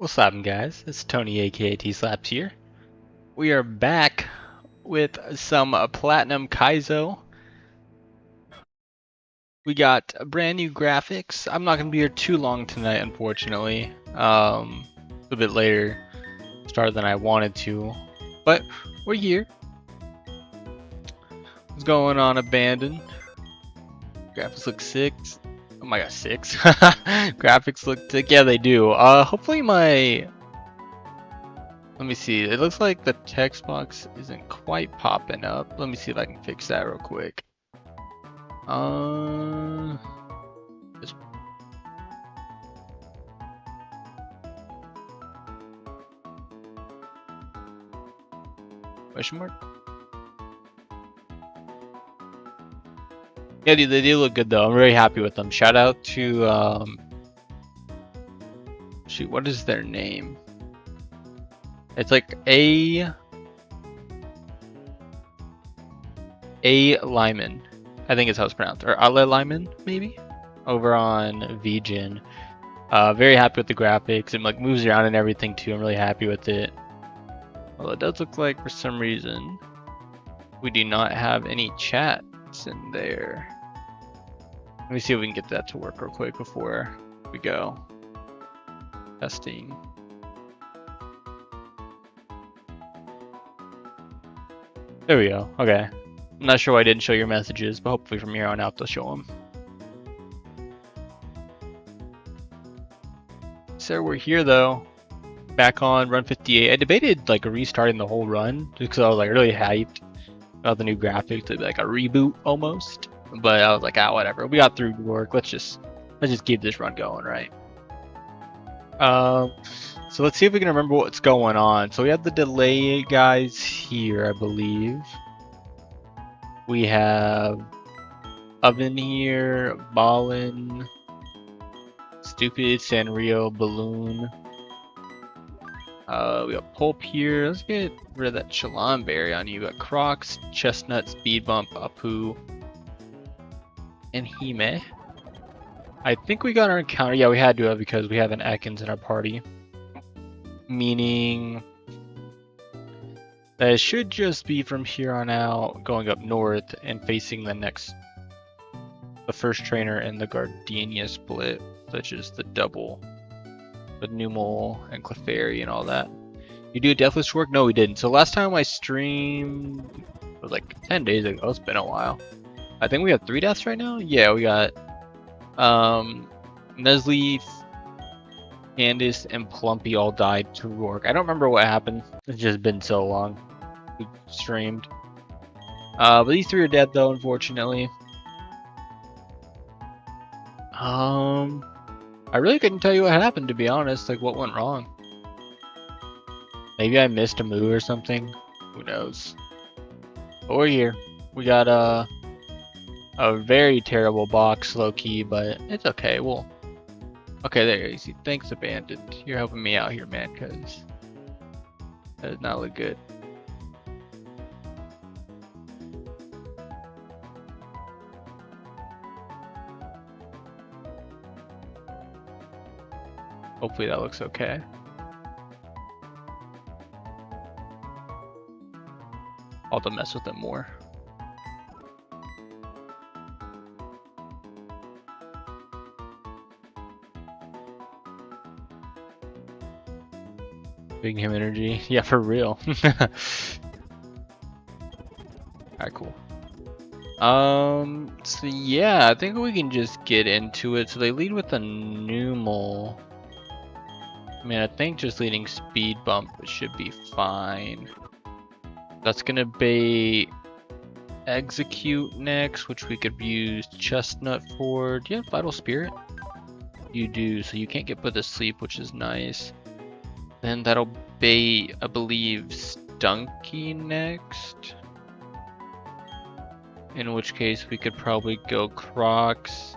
What's up, guys? It's Tony, AKA TSlaps here. We are back with some Platinum Kaizo. We got brand new graphics. I'm not going to be here too long tonight, unfortunately. A bit later start than I wanted to, but we're here. What's going on, Abandon? Graphics look sick. Oh my god, 6. Graphics look sick. Yeah, they do. Hopefully my... Let me see. It looks like the text box isn't quite popping up. Let me see if I can fix that real quick. Just... Question mark? Yeah, dude, they do look good though. I'm very happy with them. Shout out to shoot, what is their name? It's like A Lyman. I think it's how it's pronounced. Or Ale Lyman, maybe? Over on VGen. Very happy with the graphics. It like moves around and everything too. I'm really happy with it. Well, it does look like for some reason we do not have any chats in there. Let me see if we can get that to work real quick before we go. Testing. There we go. Okay. I'm not sure why I didn't show your messages, but hopefully from here on out they'll show them. So we're here though. Back on run 58. I debated like restarting the whole run just because I was like really hyped about the new graphics. It'd be like a reboot almost. But I was like, whatever. We got through work. Let's just keep this run going, right? So let's see if we can remember what's going on. So we have the delay guys here, I believe. We have Oven here, Ballin, Stupid, Sanrio, Balloon. We got Pulp here. Let's get rid of that Chalon Berry on you. We got Crocs, Chestnut, Speed Bump, Apu, and Hime. I think we got our encounter. Yeah, we had to have because we have an Ekans in our party. Meaning that it should just be from here on out going up north and facing the first trainer in the Gardenia split, such as the double with Numel and Clefairy and all that. You do a Deathless work? No, we didn't. So last time I streamed was like 10 days ago. It's been a while. I think we have 3 deaths right now. Yeah, we got Nuzlocke, Candice, and Plumpy all died to Rourke. I don't remember what happened. It's just been so long we streamed. But these 3 are dead though, unfortunately. I really couldn't tell you what happened, to be honest. Like, what went wrong? Maybe I missed a move or something. Who knows? But we're here. We got a very terrible box, low key, but it's okay. We'll. Okay, there you see. Thanks, Abandoned. You're helping me out here, man, because that does not look good. Hopefully that looks okay. I'll have to mess with it more. Big him energy. Yeah, for real. Alright, cool. So yeah, I think we can just get into it. So they lead with a Numel. I mean, I think just leading Speed Bump should be fine. That's gonna be Execute next, which we could use Chestnut for. Do you have Vital Spirit? You do, so you can't get put to sleep, which is nice. Then that'll be, I believe, Stunky next. In which case we could probably go Crocs.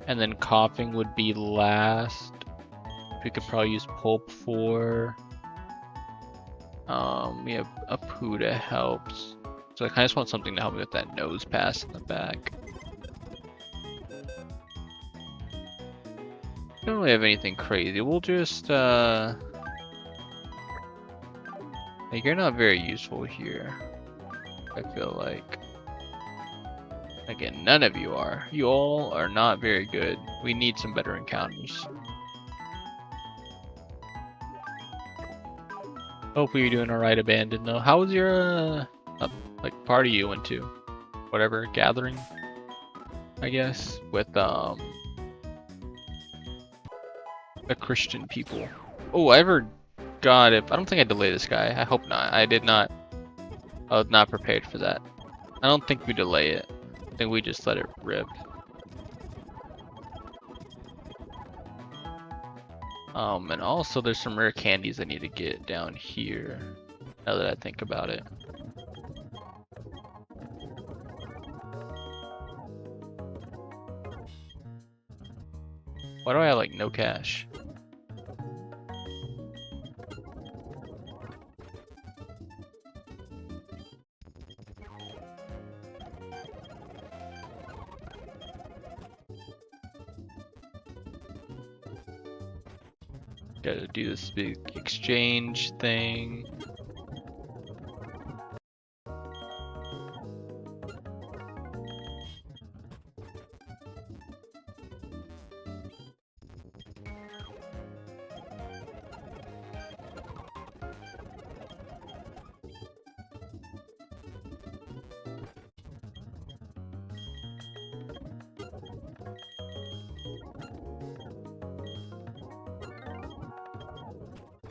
And then Coughing would be last. We could probably use Pulp for. We have Apu to help. So I kind of just want something to help me with that nose pass in the back. Don't really have anything crazy. We'll just like, you're not very useful here. I feel like. Again, none of you are. You all are not very good. We need some better encounters. Hopefully you're doing alright, Abandoned, though. How was your, like, party you went to? Whatever, gathering? I guess? With, the Christian people. Oh, I forgot if... I don't think I delayed this guy. I hope not. I did not... I was not prepared for that. I don't think we delay it. I think we just let it rip. And also there's some rare candies I need to get down here, now that I think about it. Why do I have like no cash? Gotta do this big exchange thing.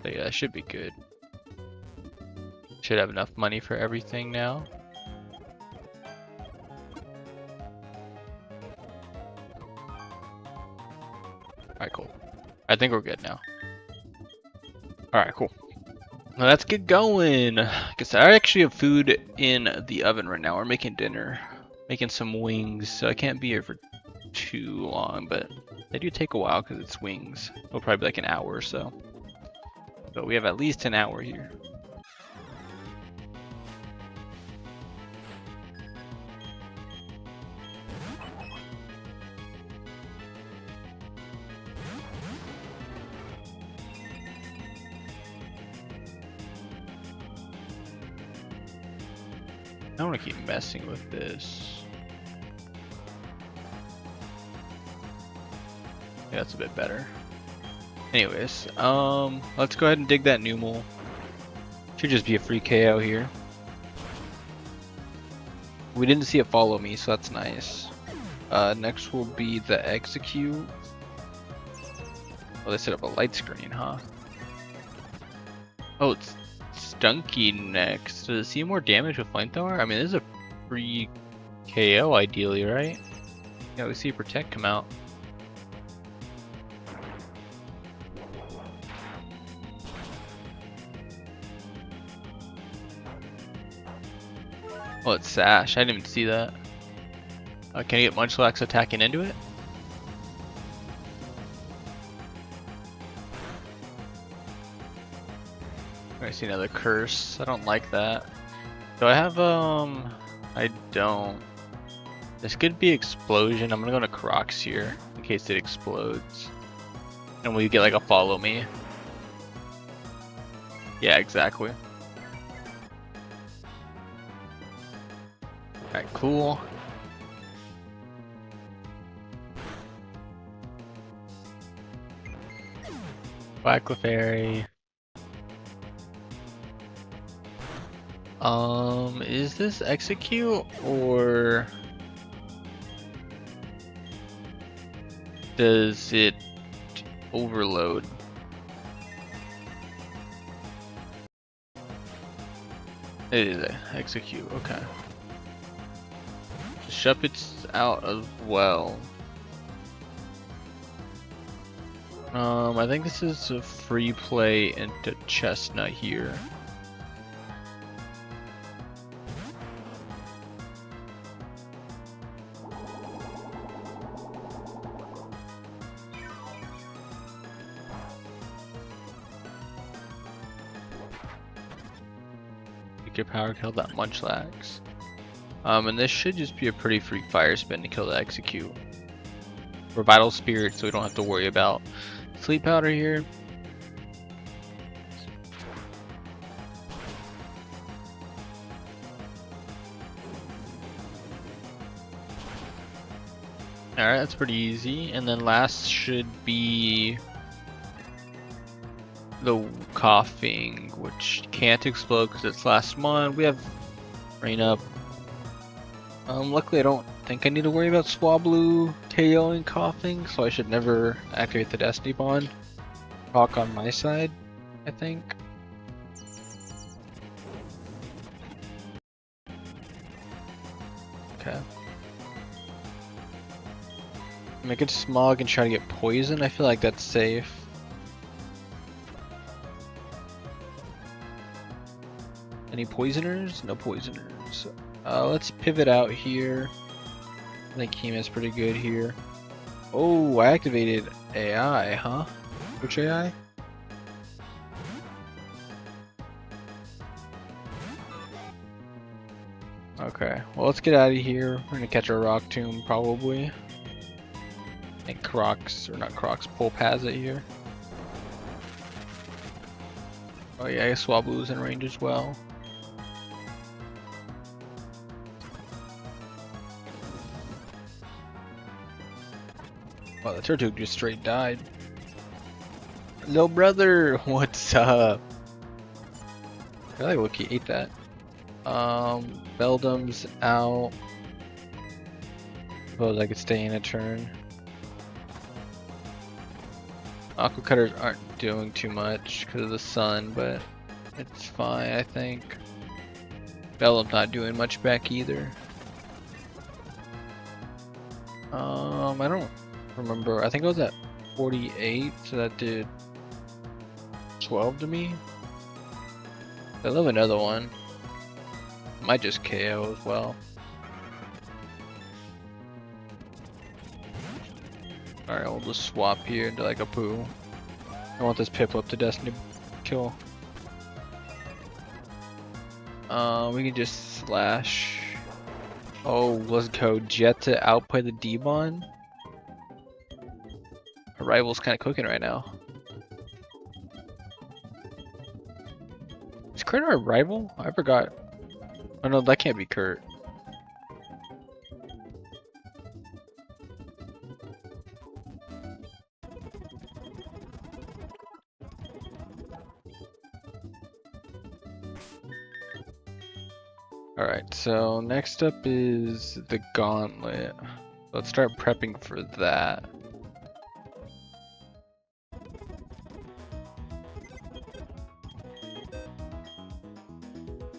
So yeah, that should be good. Should have enough money for everything now. Alright, cool. I think we're good now. Alright, cool. Well, let's get going. Like I said, I actually have food in the oven right now. We're making dinner. Making some wings, so I can't be here for too long, but they do take a while because it's wings. It'll probably be like an hour or so. But we have at least an hour here. I don't want to keep messing with this. Yeah, that's a bit better. Anyways, let's go ahead and dig that new mole. Should just be a free KO here. We didn't see it follow me, so that's nice. Next will be the execute. Oh, they set up a light screen, huh? Oh, it's Stunky next. Does it see more damage with flamethrower? I mean, this is a free KO ideally, right? Yeah, we see protect come out. Oh, it's Sash. I didn't even see that. Can you get Munchlax attacking into it? I see another curse. I don't like that. Do I have, I don't. This could be explosion. I'm gonna go to Crocs here in case it explodes. And we get like a follow me. Yeah, exactly. Alright, cool. Black Clefairy. Is this execute or does it overload? It is execute, okay. Shuppet's out as well. I think this is a free play into Chestnut here. Your power kill that Munchlax. And this should just be a pretty free fire spin to kill the execute. We're vital spirit, so we don't have to worry about sleep powder here. Alright, that's pretty easy. And then last should be the coughing, which can't explode because it's last one. We have rain up. Luckily I don't think I need to worry about Swablu, KO, and coughing, so I should never activate the Destiny Bond. Rock on my side, I think. Okay. Make it smog and try to get poison. I feel like that's safe. Any poisoners? No poisoners. Let's pivot out here. I think Kima's pretty good here. Oh, I activated AI, huh? Which AI? Okay, well let's get out of here. We're gonna catch a rock tomb probably. I think Crocs, or not Crocs, Pulp has it here. Oh yeah, I guess Swablu's in range as well. Wow, the Turtwig just straight died. Little brother, what's up? I feel like Wookie ate that. Beldum's out. Suppose I could stay in a turn. Aqua Cutters aren't doing too much because of the sun, but it's fine, I think. Beldum's not doing much back either. I don't remember. I think I was at 48, so that did 12 to me. I love another one. Might just KO as well. Alright, we'll just swap here into like a poo. I want this Piplup to Destiny kill. We can just slash. Oh, let's go. Jet to outplay the D-Bon. Our rival's kind of cooking right now. Is Kurt our rival? I forgot. Oh no, that can't be Kurt. Alright, so next up is the gauntlet. Let's start prepping for that.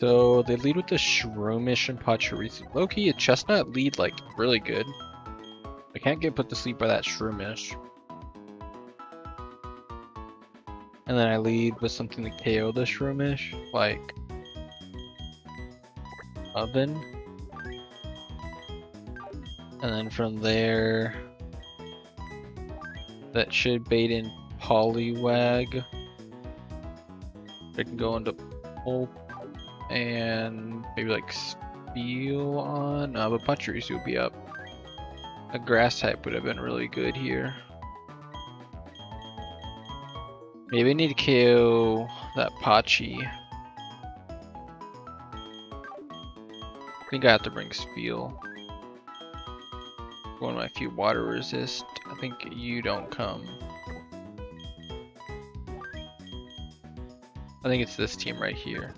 So they lead with the Shroomish and Pachirisu. Low-key, a Chestnut lead like really good. I can't get put to sleep by that Shroomish. And then I lead with something to KO the Shroomish, like Oven. And then from there, that should bait in Poliwag. I can go into Pulp and maybe like Spiel on. But Pachirisu would be up. A grass type would have been really good here. Maybe I need to KO that Pachi. I think I have to bring Spiel. One of my few water resist. I think you don't come. I think it's this team right here.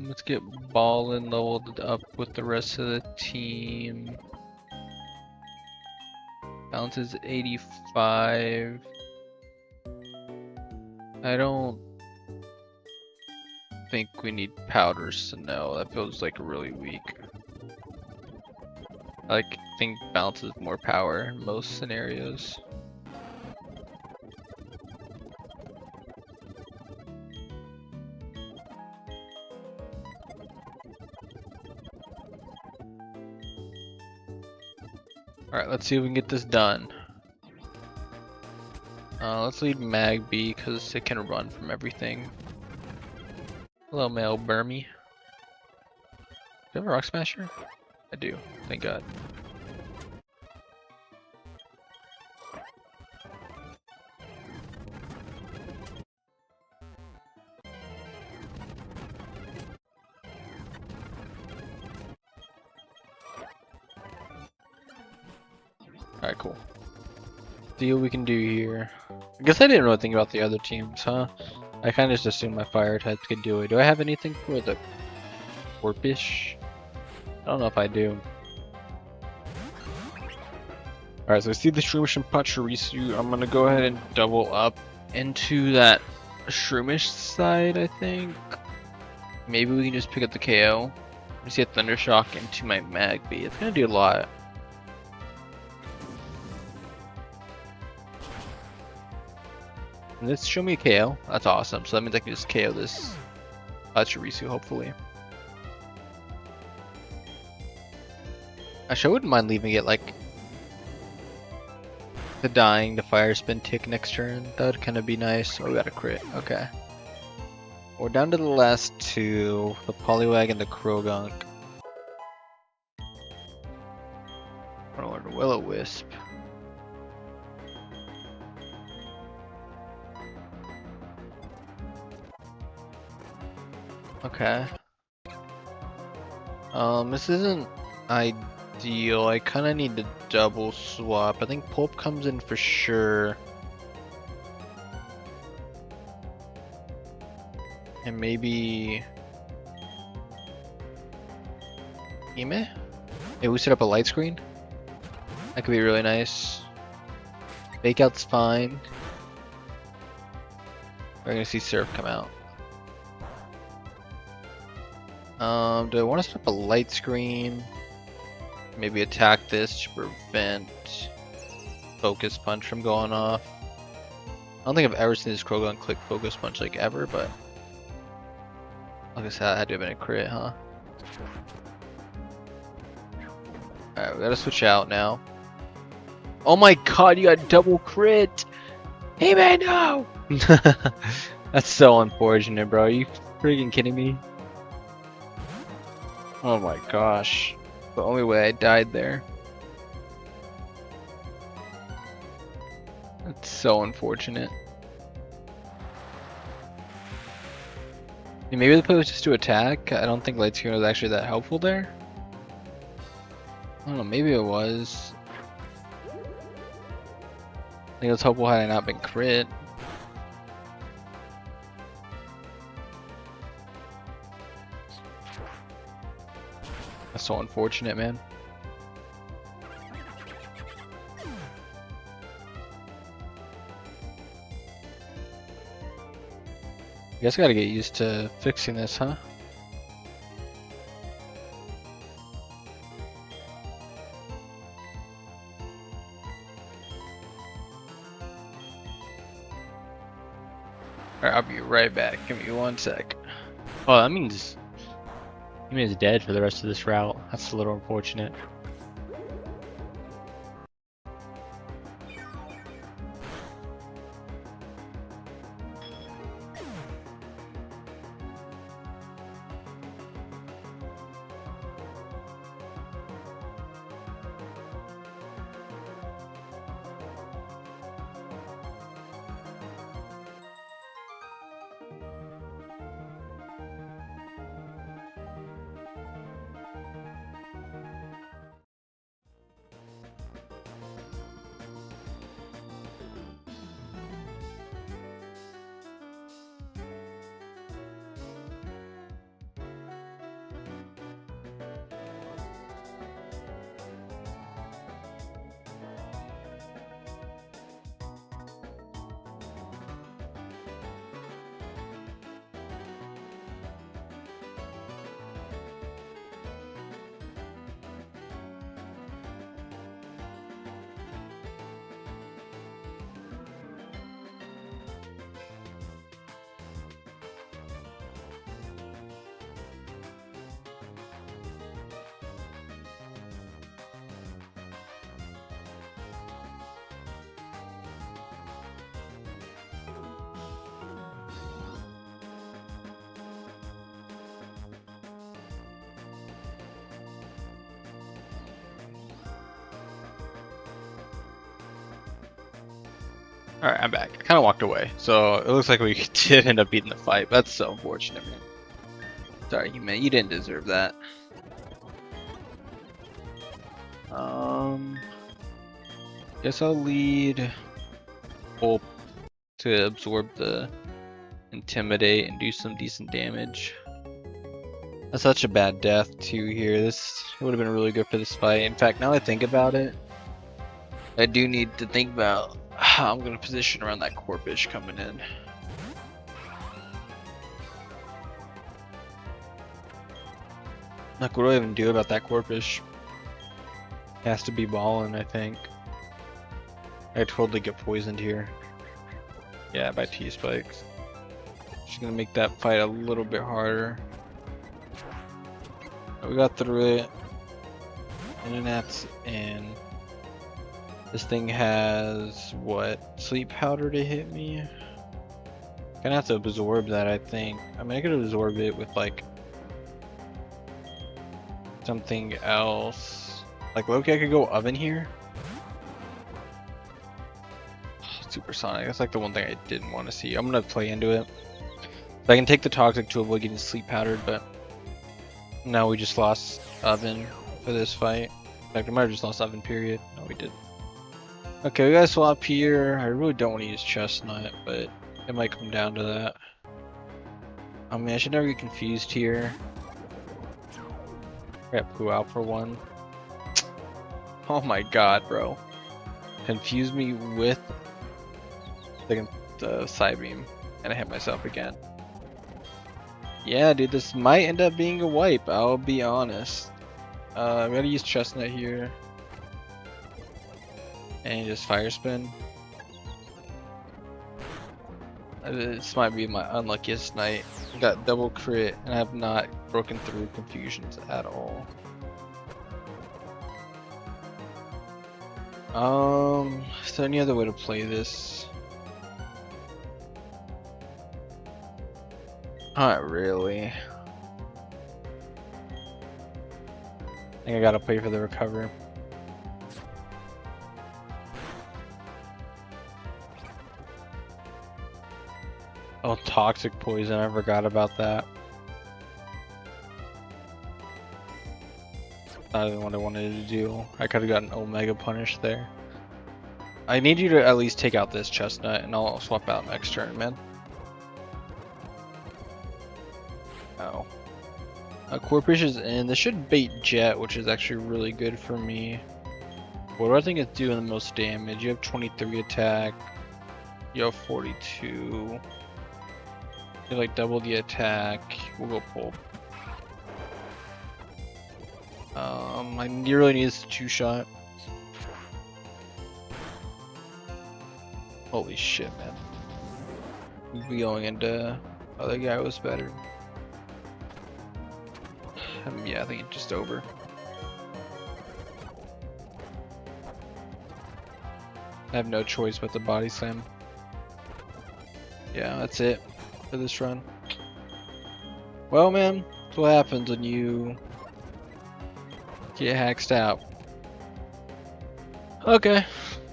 Let's get Ballin leveled up with the rest of the team. Balance is 85. I don't think we need powders to know. That feels like really weak. I think balance is more power in most scenarios. Alright, let's see if we can get this done. Let's lead Magby because it can run from everything. Hello, male Burmy. I have a rock smasher? I do, thank God. Alright, cool. See what we can do here. I guess I didn't really think about the other teams, huh? I kind of just assumed my fire types could do it. Do I have anything for the Warpish? I don't know if I do. Alright, so I see the Shroomish and Pachirisu. I'm gonna go ahead and double up into that Shroomish side, I think. Maybe we can just pick up the KO. Just get Thundershock into my Magby. It's gonna do a lot. And let's show me a KO. That's awesome. So that means I can just KO this Pachirisu, hopefully. Actually, I wouldn't mind leaving it like the dying, the fire spin tick next turn. That would kind of be nice. Oh, we got a crit. Okay. We're down to the last two, the Poliwag and the Krogunk. Or the Will-O-Wisp. Okay. This isn't ideal. I kind of need to double swap. I think Pulp comes in for sure. And maybe Ime? Maybe we set up a light screen? That could be really nice. Fake out's fine. We're gonna see Surf come out. Do I want to set up a light screen? Maybe attack this to prevent Focus Punch from going off. I don't think I've ever seen this Krogan click Focus Punch like ever, but like I said, I had to have been a crit, huh? Alright, we gotta switch out now. Oh my god, you got double crit! Hey man, no! That's so unfortunate, bro. Are you freaking kidding me? Oh my gosh. The only way I died there. That's so unfortunate. Maybe the play was just to attack. I don't think Light Screen was actually that helpful there. I don't know, maybe it was. I think it was helpful had I not been crit. That's so unfortunate, man. You guys gotta get used to fixing this, huh? Alright, I'll be right back. Give me 1 sec. Oh, that means he's dead for the rest of this route. That's a little unfortunate. Alright, I'm back. I kind of walked away, so it looks like we did end up beating the fight. That's so unfortunate, man. Sorry, man. You didn't deserve that. Guess I'll lead Pulp to absorb the Intimidate and do some decent damage. That's such a bad death too here. This would have been really good for this fight. In fact, now that I think about it, I do need to think about how I'm going to position around that Corpish coming in. Like, what do I even do about that Corpish? Has to be balling, I think. I totally get poisoned here. Yeah, by T-spikes. Just gonna make that fight a little bit harder. We got through it. And that's in. This thing has what? Sleep powder to hit me? Gonna have to absorb that, I think. I mean, I could absorb it with like something else. Like Loki, I could go oven here. Supersonic. That's like the one thing I didn't want to see. I'm gonna play into it. So I can take the toxic to avoid getting sleep powdered, but now we just lost oven for this fight. In fact, we might have just lost oven, period. No, we did. Okay, we gotta swap here. I really don't want to use chestnut, but it might come down to that. I mean, I should never get confused here. I got poo out for one. Oh my god, bro. Confuse me with the side beam, and I hit myself again. Yeah, dude, this might end up being a wipe, I'll be honest. I'm gonna use chestnut here. And just fire spin. This might be my unluckiest night. Got double crit, and I have not broken through confusions at all. Is there any other way to play this? Not really. I think I gotta pay for the recover. Oh, toxic poison, I forgot about that. Not even what I wanted to do. I could have gotten Omega punish there. I need you to at least take out this chestnut, and I'll swap out next turn, man. Oh. Corpish is in. This should bait Jet, which is actually really good for me. What do I think it's doing the most damage? You have 23 attack. You have 42. You like double the attack. We'll go Pulp. I really need this 2-shot. Holy shit, man. We'll be going into other guy was better. Yeah, I think it's just over. I have no choice but the body slam. Yeah, that's it for this run. Well, man, that's what happens when you get hacked out. Okay,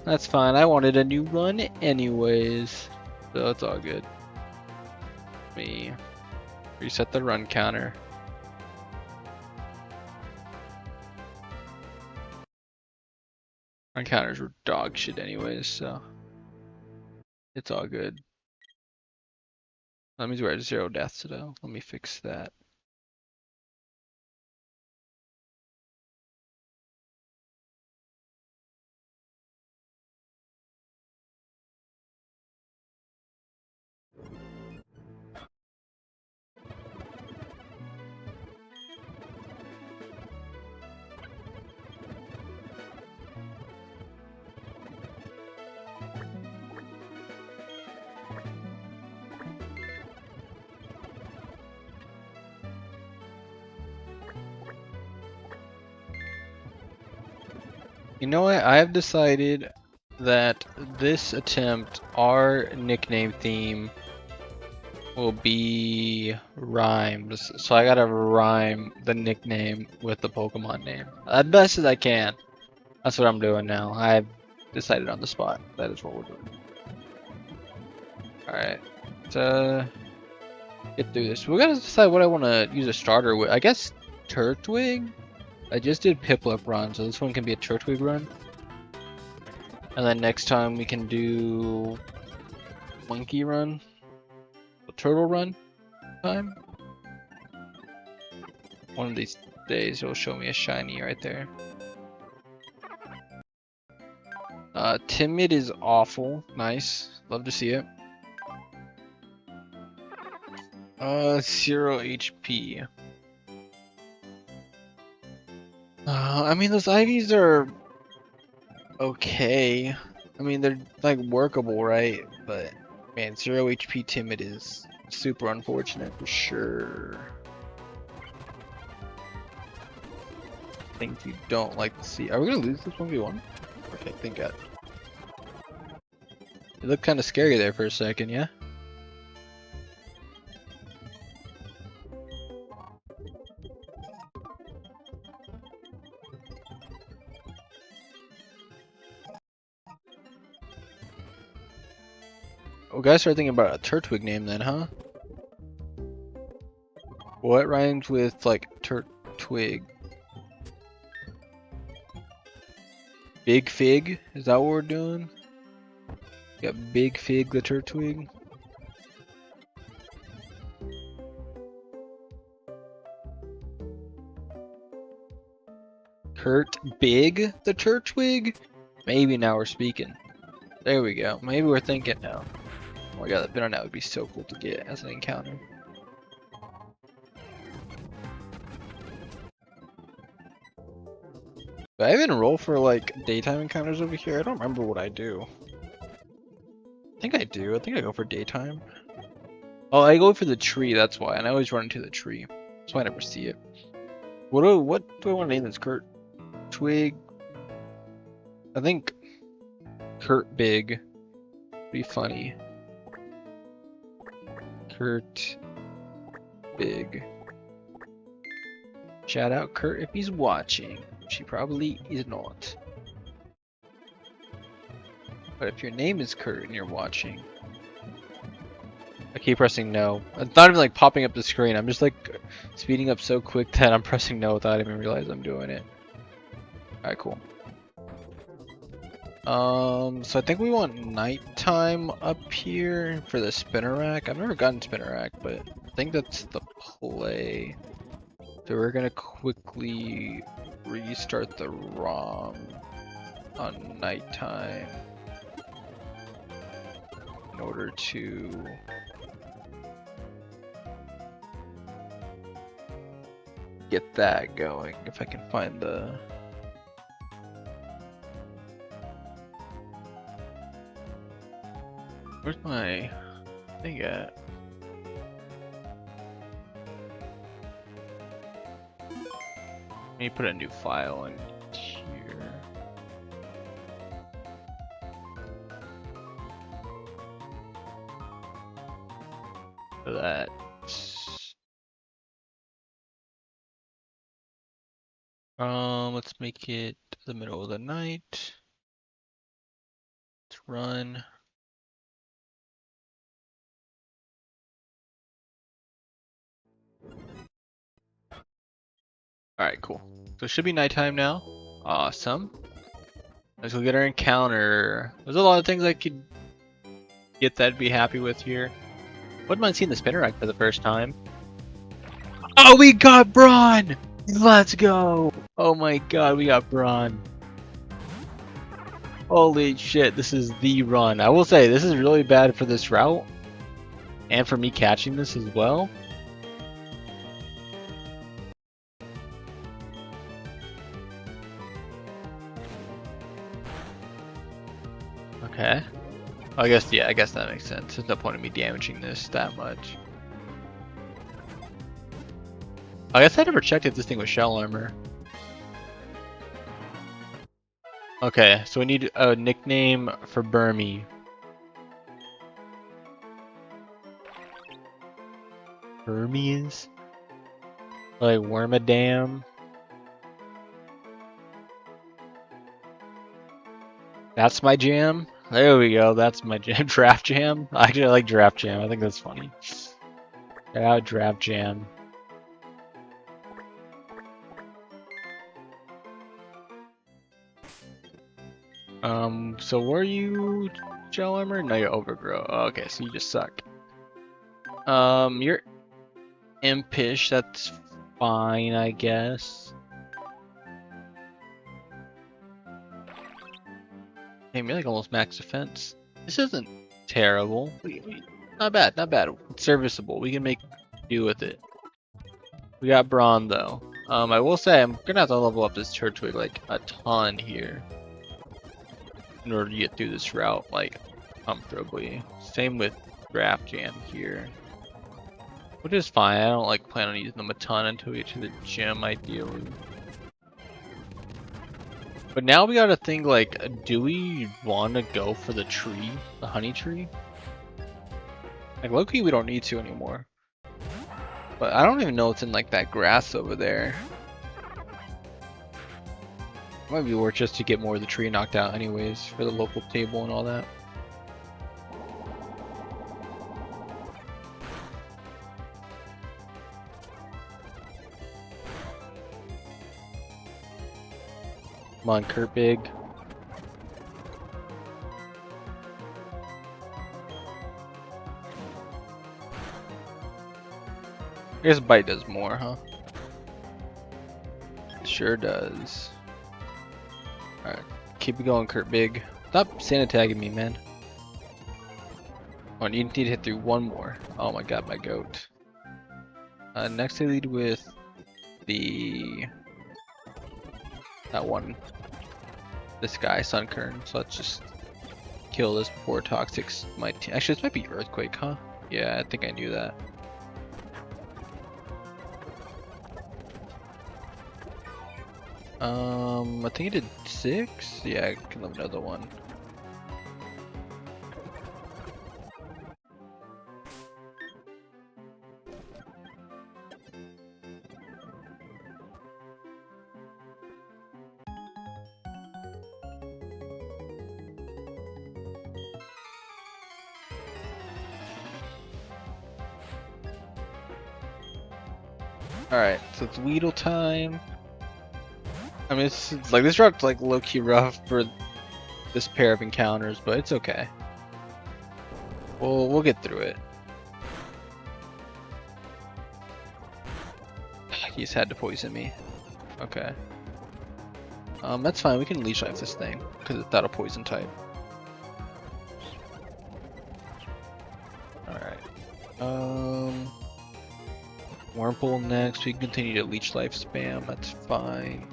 that's fine. I wanted a new run anyways, so it's all good. Let me reset the run counter. Run counters were dog shit anyways, so it's all good. That means we're at 0 deaths though. Let me fix that. You know what? I have decided that this attempt, our nickname theme will be rhymes. So I gotta rhyme the nickname with the Pokemon name as best as I can. That's what I'm doing now. I've decided on the spot. That is what we're doing. Alright. Get through this. We gotta decide what I want to use a starter with. I guess Turtwig? I just did Piplup run, so this one can be a Turtwig run. And then next time we can do Monkey run. A Turtle run time. One of these days it'll show me a shiny right there. Timid is awful. Nice. Love to see it. 0 HP. I mean, those IVs are okay. I mean, they're like workable, right? But man, 0 HP Timid is super unfortunate for sure. Things you don't like to see. Are we gonna lose this 1v1? Okay, thank God. It looked kind of scary there for a second, yeah? Oh, guys, start thinking about a Turtwig name then, huh? What rhymes with like Turtwig? Big Fig? Is that what we're doing? Got Big Fig the Turtwig. Kurt Big the Turtwig? Maybe now we're speaking. There we go. Maybe we're thinking now. Oh my god, that Banana would be so cool to get as an encounter. Do I even roll for like daytime encounters over here? I don't remember what I do. I think I do. I think I go for daytime. Oh, I go for the tree, that's why. And I always run into the tree. That's why I never see it. What do I want to name this? Kurt Twig? I think Kurt Big would be funny. Kurt Big. Shout out Kurt if he's watching. She probably is not. But if your name is Kurt and you're watching, I keep pressing no. It's not even like popping up the screen. I'm just like speeding up so quick that I'm pressing no without even realizing I'm doing it. Alright, cool. So I think we want nighttime up here for the spinner rack. I've never gotten spinner rack, but I think that's the play. So we're gonna quickly restart the ROM on nighttime in order to get that going. If I can find the where's my thing at? Let me put a new file in here. So that let's make it the middle of the night. Let's run. Alright, cool. So it should be nighttime now. Awesome. Let's go get our encounter. There's a lot of things I could get that I'd be happy with here. Wouldn't mind seeing the spinner rack for the first time. Oh, we got Braun! Let's go! Oh my god, we got Braun. Holy shit, this is the run. I will say, this is really bad for this route. And for me catching this as well. Okay. I guess, yeah, I guess that makes sense. There's no point in me damaging this that much. I guess I never checked if this thing was shell armor. Okay, so we need a nickname for Burmy. Burmies? Like Wormadam? That's my jam? There we go. That's my jam. Draft jam. Actually, I like draft jam. I think that's funny. Shout out draft jam. So were you gel armor? No, you're overgrow. Oh, okay, so you just suck. You're impish. That's fine, I guess. Hey, you're like almost max defense. This isn't terrible. Not bad, not bad. It's serviceable. We can make do with it. We got Brawn though. I will say I'm gonna have to level up this Turtwig like a ton here in order to get through this route like comfortably. Same with Draft Jam here, which is fine. I don't like plan on using them a ton until we get to the gym ideally. But now we gotta think like, do we want to go for the tree, the honey tree? Like low-key we don't need to anymore. But I don't even know what's in like that grass over there. Might be worth just to get more of the tree knocked out anyways for the local table and all that. Come on, Kurt Big. I guess bite does more, huh? Sure does. Alright, keep it going, Kurt Big. Stop Santa tagging me, man. Oh, you need to hit through one more. Oh my god, my goat. Next I lead with that one. This guy, Sunkern. So let's just kill this before Toxics might. Actually, this might be Earthquake, huh? Yeah, I think I knew that. I think he did 6? Yeah, I can have another one. Alright, so it's Weedle time. I mean, it's like this route's like low-key rough for this pair of encounters, but it's okay. We'll get through it. He just had to poison me. Okay. That's fine. We can leash life this thing because it's not a poison type. All right. Wurmple next. We can continue to leech life spam. That's fine.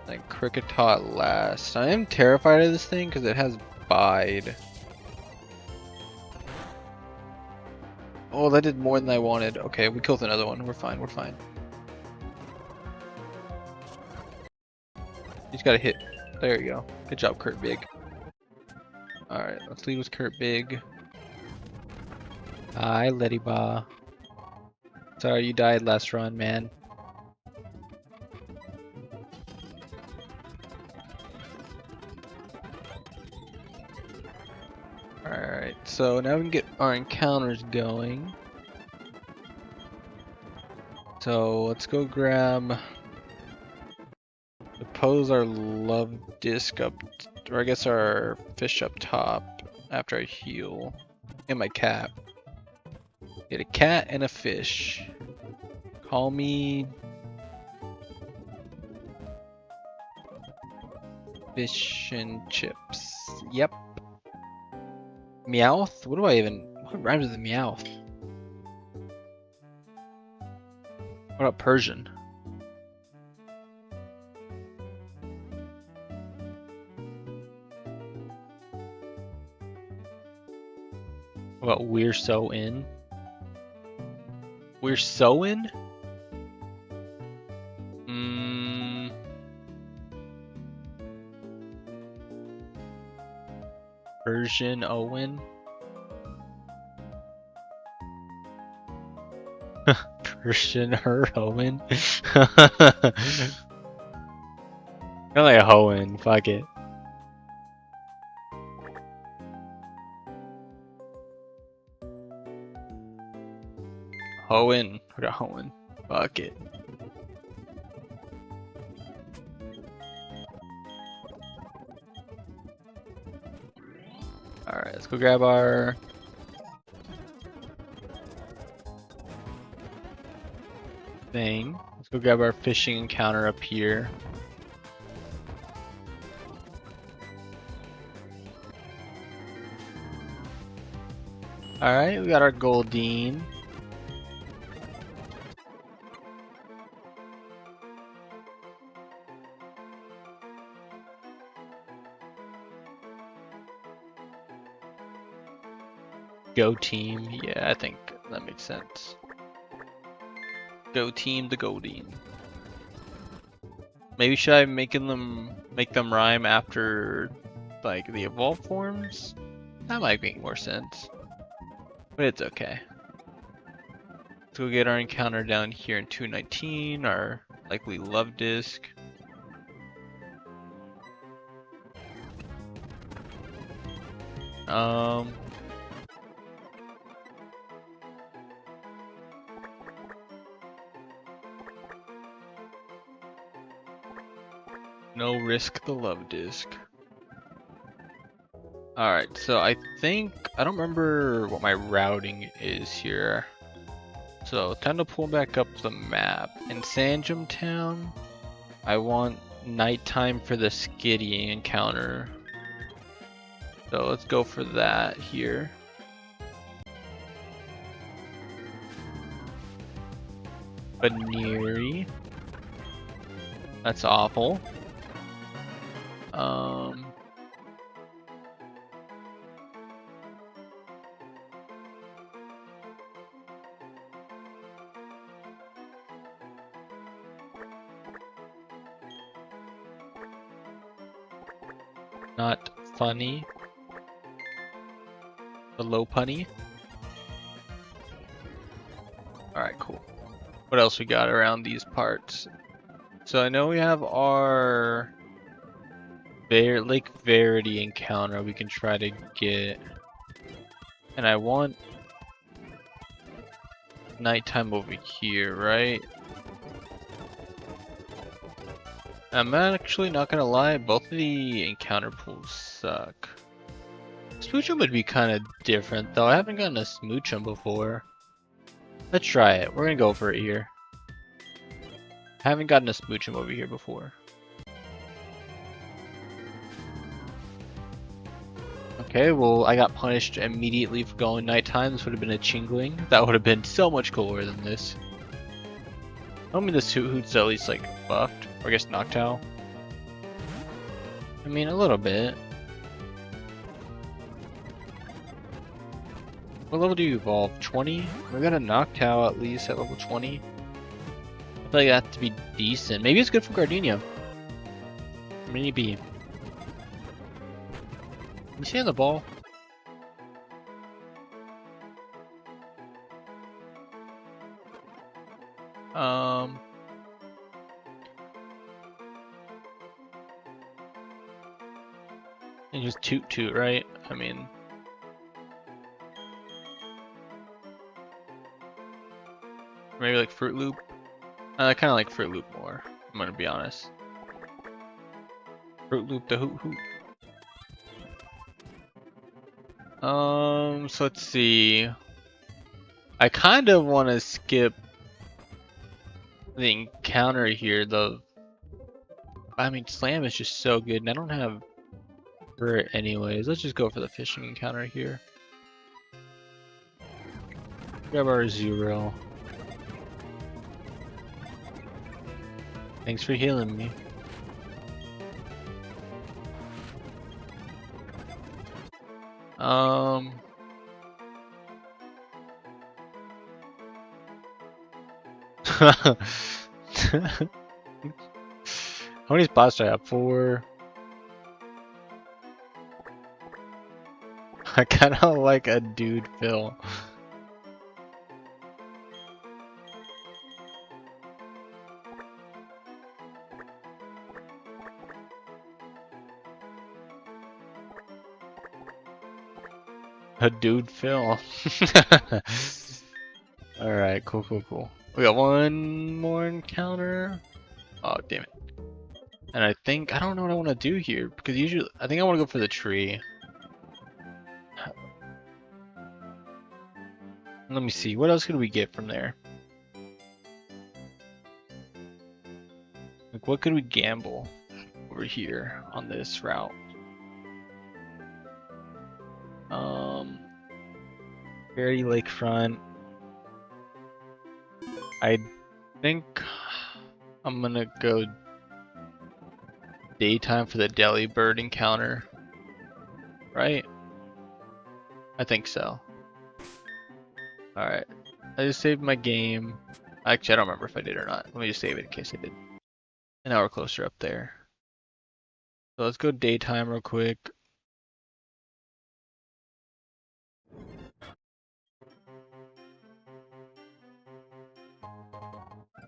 Like Cricketot last. I am terrified of this thing because it has Bide. Oh, that did more than I wanted. Okay, we killed another one. We're fine. We're fine. He's got to hit. There you go. Good job, Kurt Big. Alright, let's lead with Kurt Big. Hi, Lettyba. Sorry you died last run, man. Alright, so now we can get our encounters going. So let's go grab, pose our love disc up, or I guess our fish up top after I heal, and my cat. Get a cat and a fish. Call me Fish and Chips. Yep. Meowth? What rhymes with Meowth? What about Persian? What about We're So In? We're so in? Persian Owen? Persian her Owen? Kinda like a Hoenn, fuck it. Hoenn. We got Hoenn. Fuck it. Alright, let's go grab our thing. Let's go grab our fishing encounter up here. Alright, we got our Goldeen. Go team. Yeah, I think that makes sense. Go team the Goldeen. Maybe should I make them rhyme after like the evolved forms? That might make more sense. But it's okay. Let's go get our encounter down here in 219, our likely love disc. No risk the love disc. Alright, so I don't remember what my routing is here. So time to pull back up the map. In Sanjum Town, I want nighttime for the Skitty encounter. So let's go for that here. Baneri. That's awful. Not funny. The low punny. Alright, cool. What else we got around these parts? So I know we have our Lake Verity encounter we can try to get. And I want nighttime over here, right? I'm actually not gonna lie, both of the encounter pools suck. Smoochum would be kind of different though. I haven't gotten a Smoochum before. Let's try it. We're gonna go for it here. I haven't gotten a Smoochum over here before. Okay, well I got punished immediately for going nighttime. This would have been a Chingling. That would have been so much cooler than this. I mean this Hoot's at least like buffed. Or I guess Noctowl. I mean a little bit. What level do you evolve? 20? We got a Noctowl at least at level 20. I feel like that to be decent. Maybe it's good for Gardenia. Maybe. You see on the ball? And just toot, right? I mean. Maybe like Fruit Loop. I kind of like Fruit Loop more. I'm gonna be honest. Fruit Loop the hoot. So let's see. I kind of want to skip the encounter here, though. I mean, Slam is just so good, and I don't have for it anyways. Let's just go for the fishing encounter here. Grab our 0. Thanks for healing me. How many spots do I have? 4. I kinda like a dude Phil. A dude Phil. Alright, cool. We got one more encounter. Oh, damn it. And I don't know what I want to do here, because usually, I think I want to go for the tree. Let me see, what else could we get from there? Like, what could we gamble over here on this route? Fairy Lakefront. I think I'm gonna go daytime for the Delhi Bird encounter. Right? I think so. Alright. I just saved my game. Actually, I don't remember if I did or not. Let me just save it in case I did. And now we're closer up there. So let's go daytime real quick.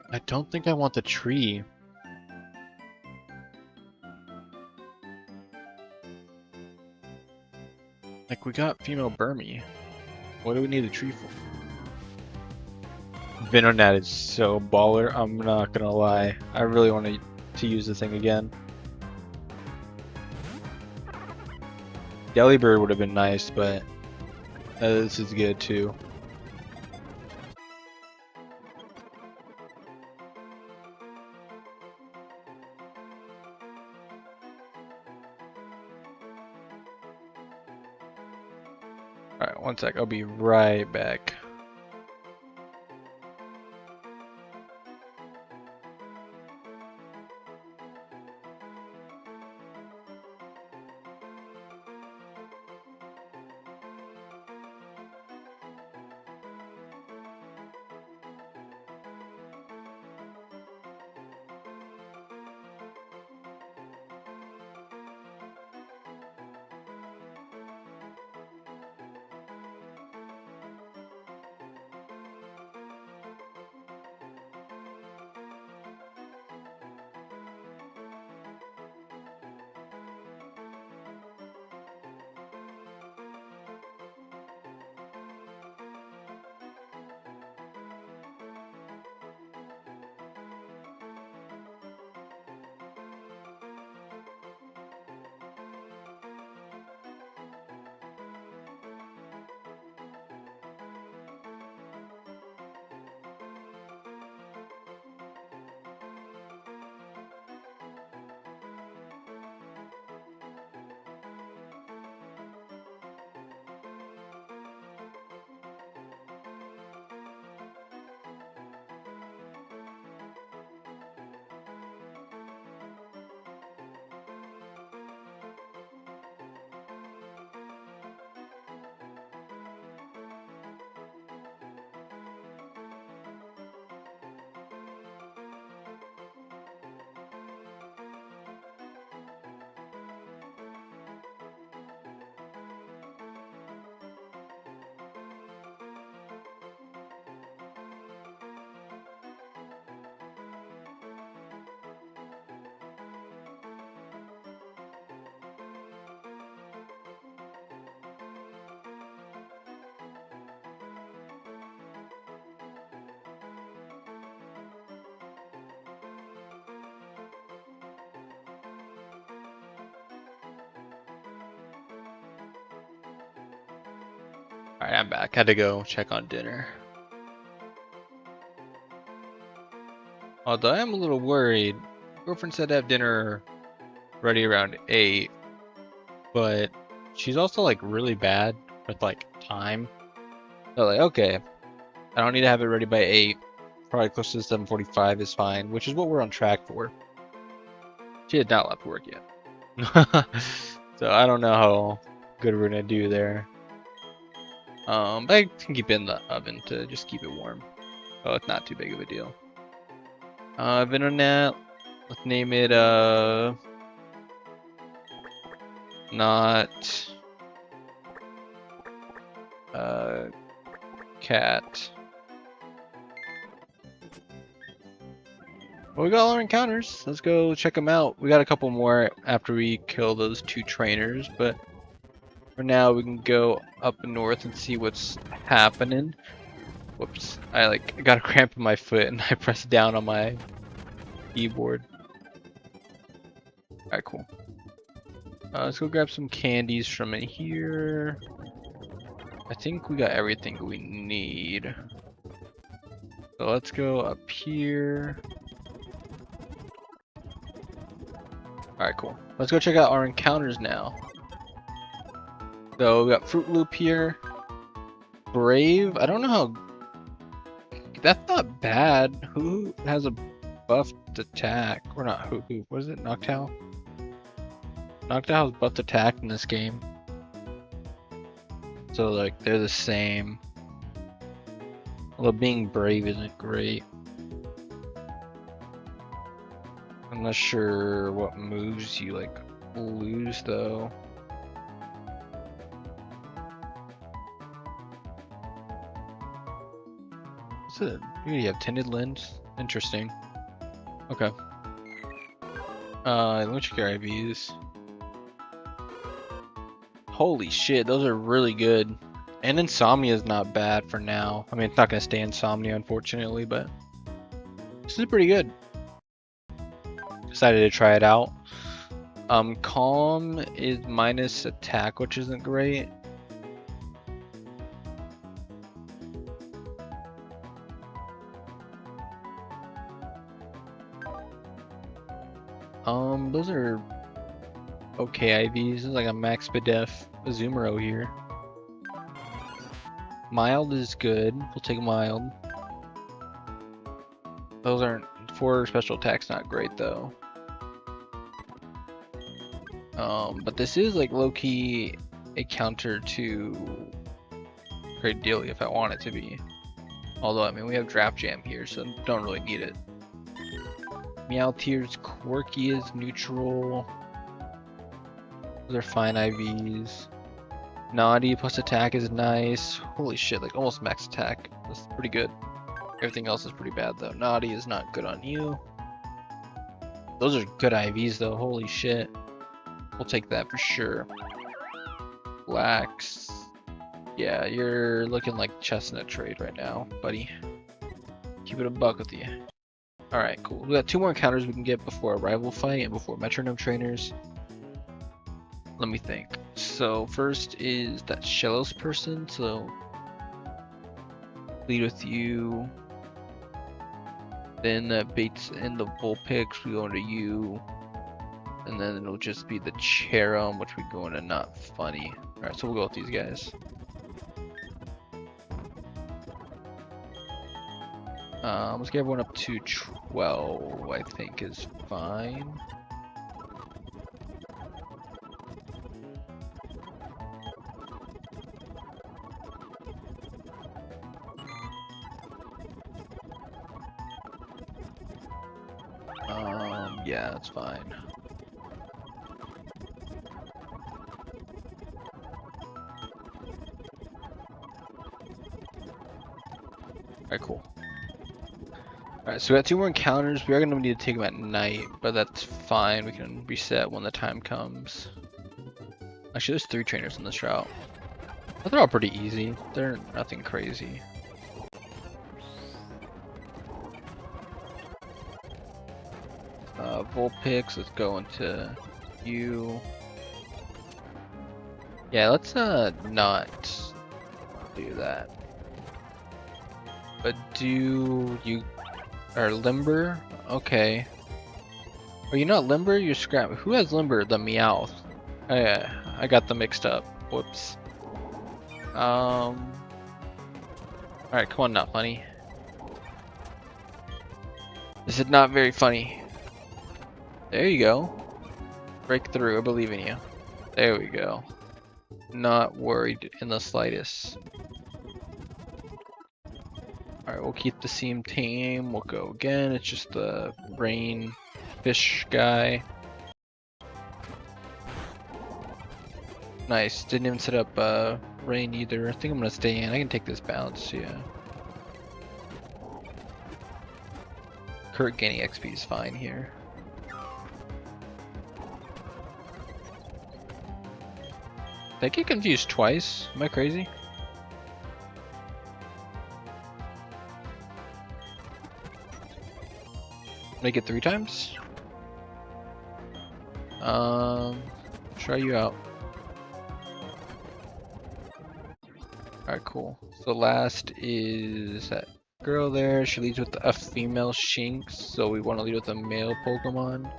I don't think I want the tree. Like, we got female Burmy. What do we need a tree for? Venonat is so baller, I'm not gonna lie. I really want to use the thing again. Delibird would have been nice, but this is good too. Alright, one sec, I'll be right back. Alright, I'm back. Had to go check on dinner. Although I am a little worried. Girlfriend said to have dinner ready around 8, but she's also like really bad with like time. So like, okay, I don't need to have it ready by 8. Probably close to 7:45 is fine, which is what we're on track for. She had not left work yet. So I don't know how good we're gonna do there. But I can keep it in the oven to just keep it warm. Oh, it's not too big of a deal. Venonat, let's name it not cat. Well, we got all our encounters. Let's go check them out. We got a couple more after we kill those 2 trainers, but for now we can go up north and see what's happening. Whoops. I got a cramp in my foot and I pressed down on my keyboard. Alright, cool. Let's go grab some candies from in here. I think we got everything we need. So let's go up here. Alright, cool. Let's go check out our encounters now. So we got Fruit Loop here. Brave. I don't know how. That's not bad. Who has a buffed attack? Or not who? What is it? Noctowl? Noctowl has buffed attack in this game. So like they're the same. Although being brave isn't great. I'm not sure what moves you like lose though. What's it? You have tinted lens? Interesting. Okay. Let me check your IVs. Holy shit, those are really good. And Insomnia is not bad for now. I mean, it's not gonna stay Insomnia, unfortunately, but this is pretty good. Decided to try it out. Calm is minus attack, which isn't great. Those are okay IVs. This is like a max Bidef Azumarill here. Mild is good. We'll take mild. Those aren't for special attacks, not great though. But this is like low-key a counter to Great Dealy if I want it to be. Although I mean we have Draft Jam here, so don't really need it. Meowthier's quirky is neutral. Those are fine IVs. Naughty plus attack is nice. Holy shit, like almost max attack. That's pretty good. Everything else is pretty bad though. Naughty is not good on you. Those are good IVs though, holy shit. We'll take that for sure. Lax. Yeah, you're looking like chestnut trade right now, buddy. Keep it a buck with you. Alright, cool. We got 2 more encounters we can get before a rival fight and before metronome trainers. Let me think. So first is that Shellos person, so lead with you. Then that Bates and the Vulpix, we go into you. And then it'll just be the Cherum, which we go into not funny. Alright, so we'll go with these guys. Let's get everyone up to 12, I think is fine. Yeah, that's fine. Alright, cool. Alright, so we got 2 more encounters. We are going to need to take them at night, but that's fine. We can reset when the time comes. Actually, there's 3 trainers in this route. But they're all pretty easy. They're nothing crazy. Vulpix, let's go into you. Yeah, let's not do that. But do you are limber? Okay. Are you not limber? You're scrap. Who has limber? The Meowth. Oh, yeah, I got them mixed up. Whoops. Alright, come on, not funny. This is not very funny. There you go. Break through, I believe in you. There we go. Not worried in the slightest. Alright, we'll keep the same team. We'll go again. It's just the rain fish guy. Nice. Didn't even set up rain either. I think I'm gonna stay in. I can take this bounce, yeah. Kurt gaining XP is fine here. Did I get confused twice? Am I crazy? Make it 3 times. Try you out. Alright, cool. So last is that girl there. She leads with a female Shinx, so we want to lead with a male Pokemon.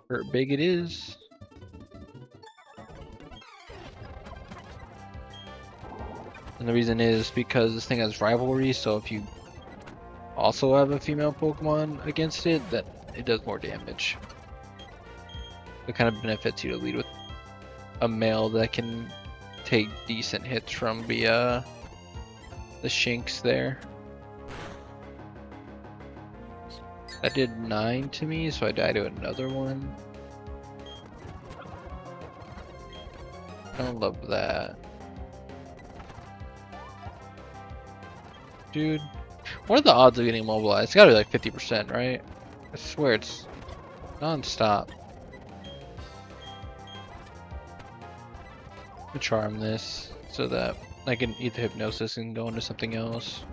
Her big it is. And the reason is because this thing has rivalry, so if you also have a female Pokemon against it, then it does more damage. It kind of benefits you to lead with a male that can take decent hits from the Shinx there. That did 9 to me, so I died to another one. I don't love that. Dude, what are the odds of getting immobilized? It's gotta be like 50%, right? I swear it's non-stop. I'm gonna charm this so that I can either hypnosis and go into something else.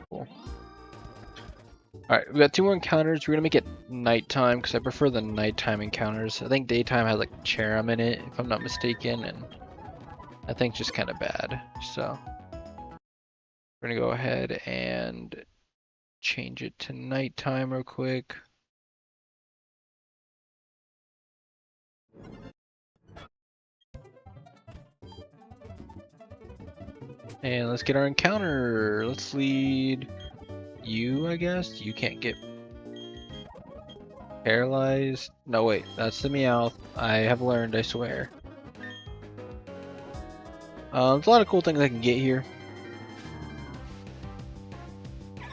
Cool. Alright, we got 2 more encounters. We're gonna make it nighttime because I prefer the nighttime encounters. I think daytime has like Cherim in it, if I'm not mistaken, and I think just kind of bad. So we're gonna go ahead and change it to nighttime real quick. And let's get our encounter. Let's lead you, I guess. You can't get paralyzed. No, wait, that's the Meowth. I have learned, I swear. There's a lot of cool things I can get here.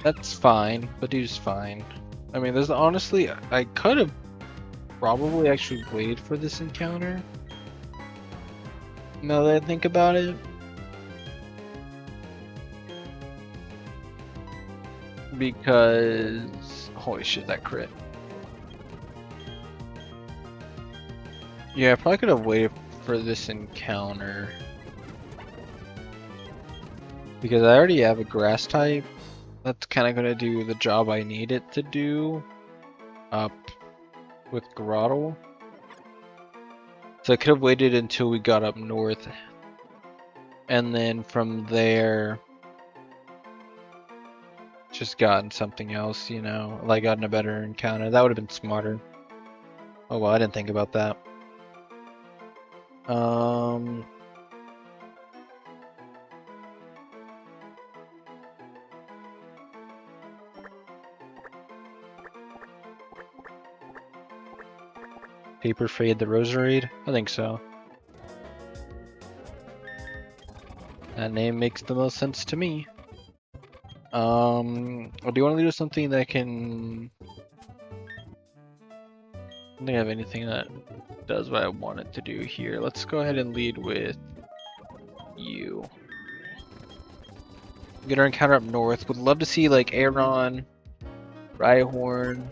That's fine, but dude's fine. I mean, there's honestly, I could have probably actually waited for this encounter. Now that I think about it. Because, holy shit, that crit. Yeah, I probably could have waited for this encounter. Because I already have a grass type. That's kind of going to do the job I need it to do. Up with Grottle. So I could have waited until we got up north. And then from there, just gotten something else, you know, like gotten a better encounter. That would have been smarter. Oh well, I didn't think about that. Paper Fade the Roserade? I think so. That name makes the most sense to me. Or do you want to lead with something that can... I don't think I have anything that does what I want it to do here. Let's go ahead and lead with you. Get our encounter up north. Would love to see like Aeron, Rhyhorn.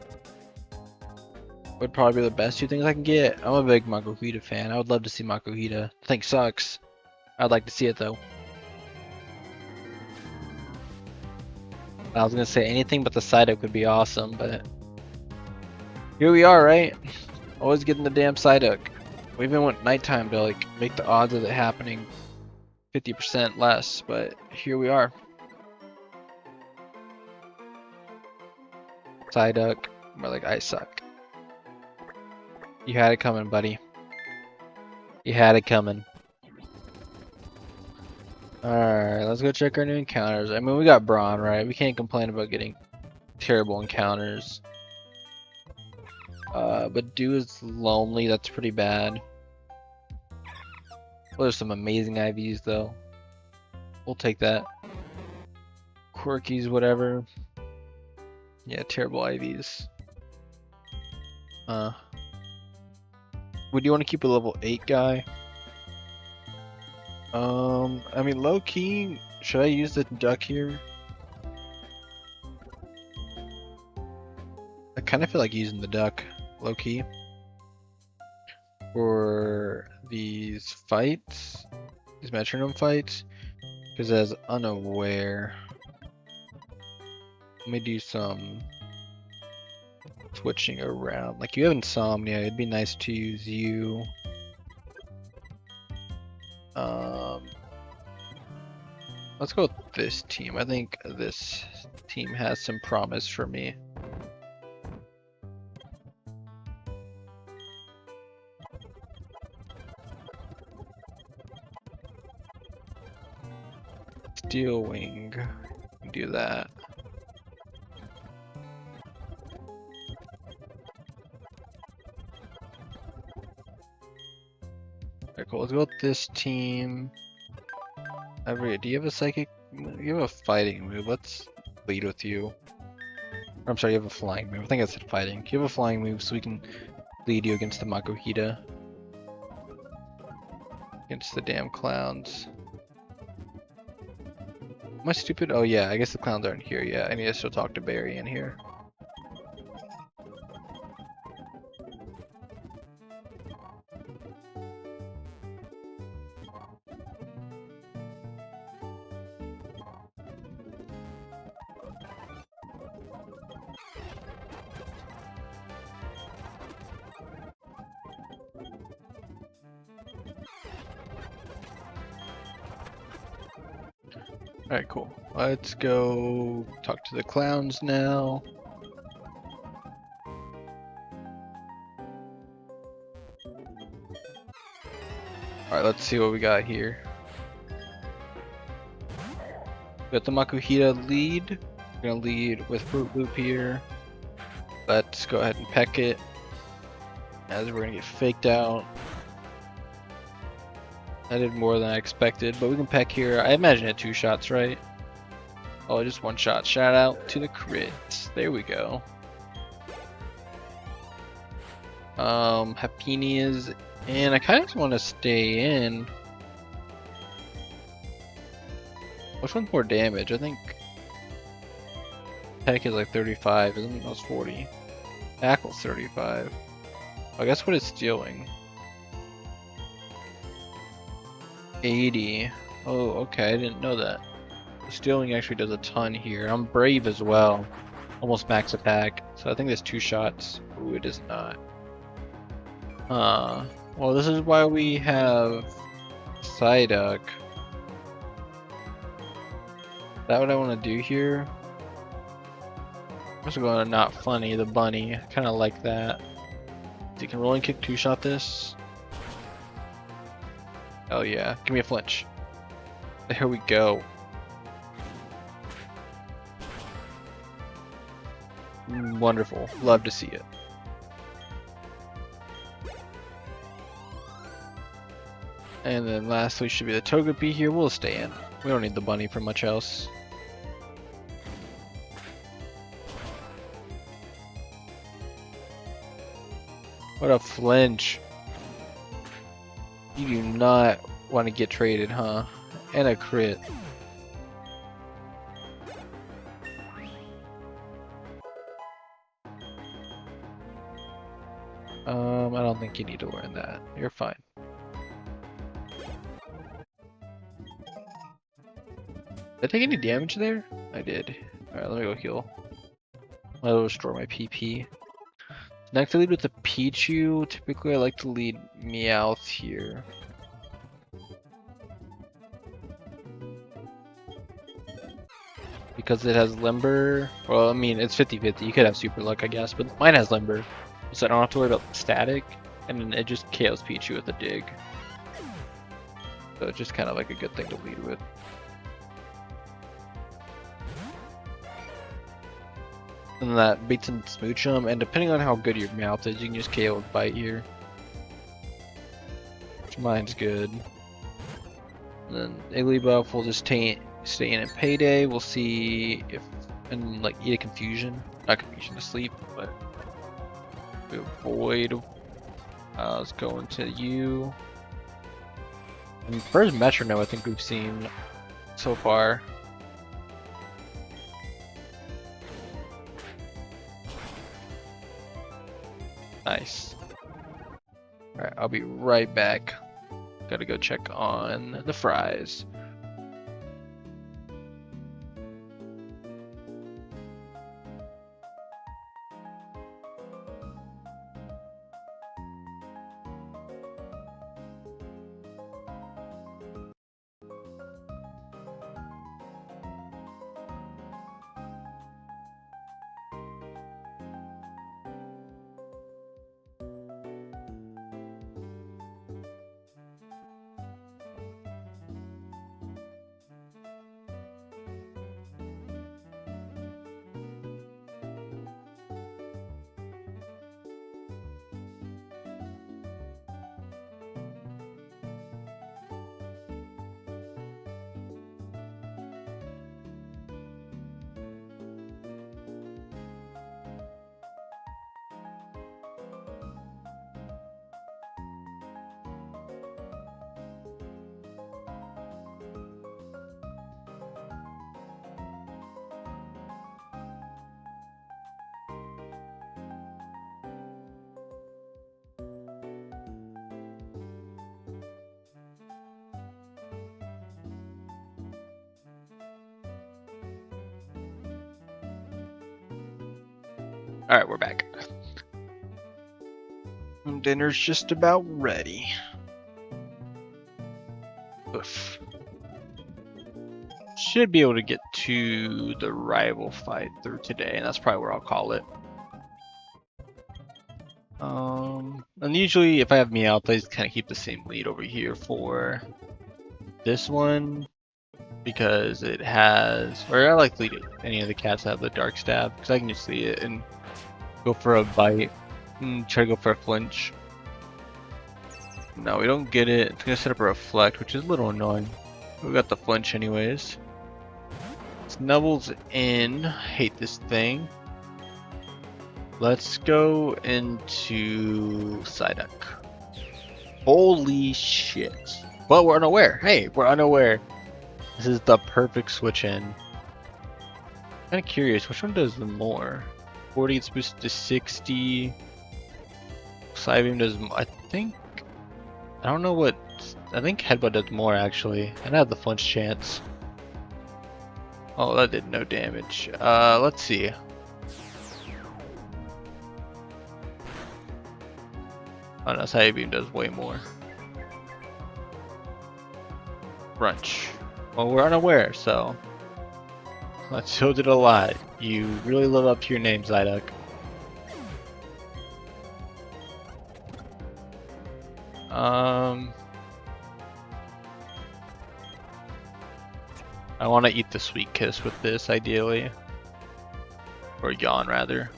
Would probably be the best 2 things I can get. I'm a big Makuhita fan. I would love to see Makuhita. I think sucks. I'd like to see it though. I was gonna say anything but the Psyduck would be awesome, but here we are, right? Always getting the damn Psyduck. We even went nighttime to like make the odds of it happening 50% less, but here we are. Psyduck, more like I suck. You had it coming, buddy. You had it coming. Alright, let's go check our new encounters. I mean, we got Brawn, right? We can't complain about getting terrible encounters. But Dew is lonely, that's pretty bad. Well, there's some amazing IVs, though. We'll take that. Quirkies, whatever. Yeah, terrible IVs. Would you want to keep a level 8 guy? I mean, low key, should I use the duck here? I kind of feel like using the duck, low key, for these fights, these metronome fights. Because as unaware, let me do some switching around. Like, you have insomnia, it'd be nice to use you. Let's go with this team. I think this team has some promise for me. Steel Wing, do that. Alright, cool. Let's go with this team. Do you have a psychic? You have a fighting move. Let's lead with you. Or, I'm sorry, you have a flying move. I think I said fighting. You have a flying move, so we can lead you against the Makuhita. Against the damn clowns. Am I stupid? Oh yeah, I guess the clowns aren't here yet. I need to still talk to Barry in here. Alright, cool. Let's go talk to the clowns now. Alright, let's see what we got here. We got the Makuhita lead. We're gonna lead with Fruit Loop here. Let's go ahead and peck it, as we're gonna get faked out. I did more than I expected, but we can peck here. I imagine it 2 shots, right? Oh, just 1 shot. Shout out to the crits. There we go. Happinias, and I kind of just want to stay in. Which one's more damage? I think peck is like 35, isn't it? That was 40. Tackle's 35. I guess what it's stealing. 80. Oh, okay, I didn't know that. Stealing actually does a ton here. I'm brave as well. Almost max attack. So I think there's 2 shots. Ooh, it is not. Well, this is why we have Psyduck. Is that what I want to do here? I'm just going to not funny, the bunny. I kind of like that. So you can rolling kick 2-shot this. Oh yeah, give me a flinch. There we go. Wonderful, love to see it. And then lastly should be the Togepi here. We'll stay in. We don't need the bunny for much else. What a flinch. You do not want to get traded, huh? And a crit. I don't think you need to learn that. You're fine. Did I take any damage there? I did. Alright, let me go heal. I'll restore my PP. Next I lead with the Pichu. Typically I like to lead Meowth here. Because it has Limber. Well, I mean, it's 50-50. You could have Super Luck, I guess, but mine has Limber. So I don't have to worry about static. And then it just KOs Pichu with a dig. So it's just kind of like a good thing to lead with. And that beats and smooch him, and depending on how good your mouth is, you can just KO with Bite here. Which mine's good. And then Igglybuff will just stay in at Payday. We'll see if, and like eat a Confusion. Not Confusion, to sleep, but we avoid. Let's go into you. And first Metronome I think we've seen so far. Nice. Alright, I'll be right back. Gotta go check on the fries. Alright, we're back. Dinner's just about ready. Oof. Should be able to get to the rival fight through today, and that's probably where I'll call it. And usually if I have Meowth, I just kind of keep the same lead over here for this one, because it has, or I like to lead any of the cats that have the dark stab, because I can just see it and go for a bite and try to go for a flinch. No, we don't get it. It's gonna set up a reflect, which is a little annoying. We got the flinch anyways. Snubble's in. Hate this thing. Let's go into Psyduck. Holy shit. But we're unaware. Hey, we're unaware. This is the perfect switch in. Kind of curious, which one does the more? 40 gets boosted to 60. Psybeam does, I don't know what, I think Headbutt does more actually. And I have the flinch chance. Oh, that did no damage. Let's see. Oh no, Psybeam does way more. Brunch. Well, we're unaware, so that showed it a lot. You really live up to your name, Psyduck. I want to eat the sweet kiss with this, ideally. Or yawn, rather.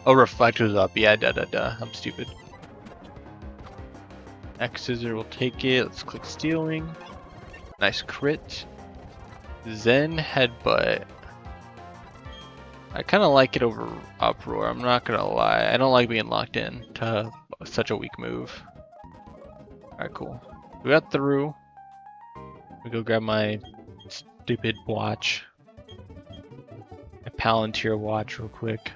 Oh, reflect was up. Yeah, duh. I'm stupid. X scissor will take it. Let's click stealing. Nice crit. Zen headbutt. I kind of like it over uproar. I'm not gonna lie. I don't like being locked in to such a weak move. Alright, cool. We got through. We go grab my stupid watch. My Palantir watch real quick.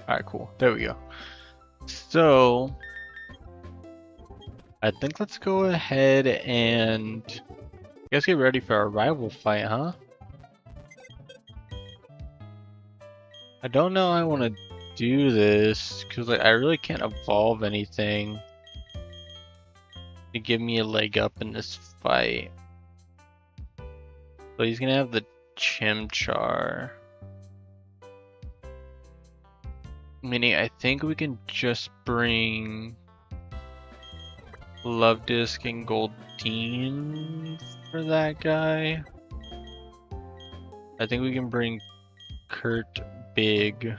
Alright, cool. There we go. So, I think let's go ahead and I guess get ready for our rival fight, huh? I don't know how I want to do this, because like, I really can't evolve anything to give me a leg up in this fight. So he's going to have the Chimchar. Meaning I think we can just bring Love Disc and Goldeen for that guy. I think we can bring Kurt Big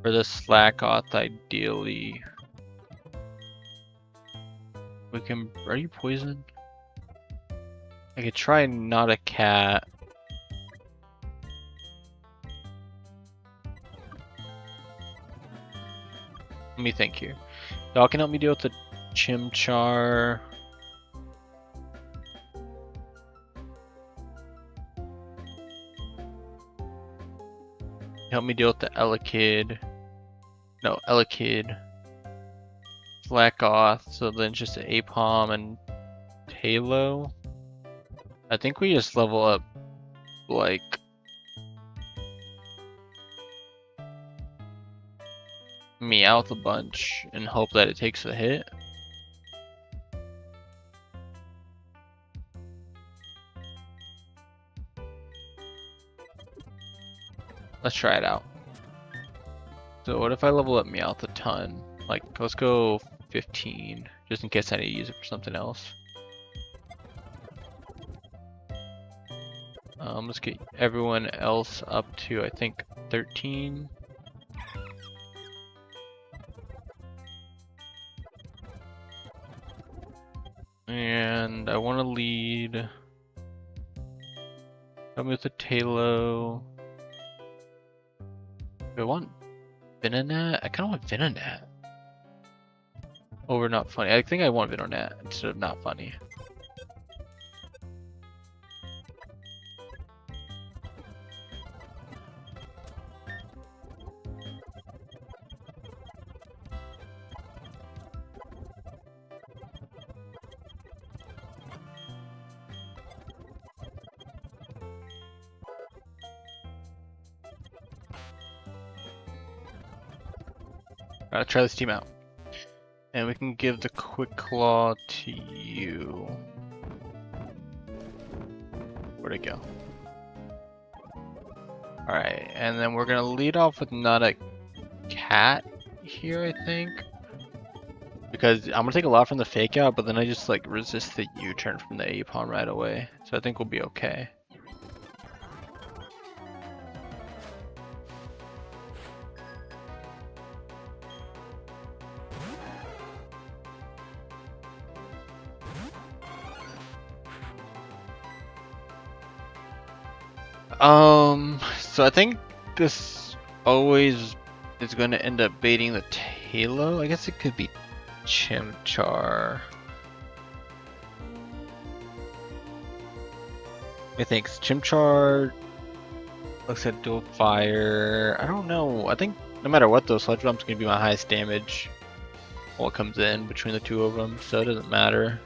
for the Slackoth ideally. We can, are you poisoned? I could try not a cat. Let me think here. Y'all can help me deal with the Chimchar. Help me deal with the Elekid. No, Elekid. Slackoth, so then just Apom and Halo. I think we just level up like Meowth a bunch and hope that it takes a hit. Let's try it out. So what if I level up Meowth a ton? Like, let's go 15, just in case I need to use it for something else. Let's get everyone else up to, I think, 13. And I want to lead. Help me with the Talo. Do I want Venonat? I kind of want Venonat. Over not funny. I think I want Venonat instead of not funny. Alright, try this team out. And we can give the Quick Claw to you. Where'd it go? Alright, and then we're gonna lead off with not a cat here, I think. Because I'm gonna take a lot from the fake out, but then I just like resist the U-turn from the A-pawn right away. So I think we'll be okay. So I think this always is going to end up baiting the Talo. I guess it could be Chimchar. I think Chimchar looks at dual fire. I don't know. I think no matter what, though, Sludge Bomb's going to be my highest damage while it comes in between the two of them, so it doesn't matter.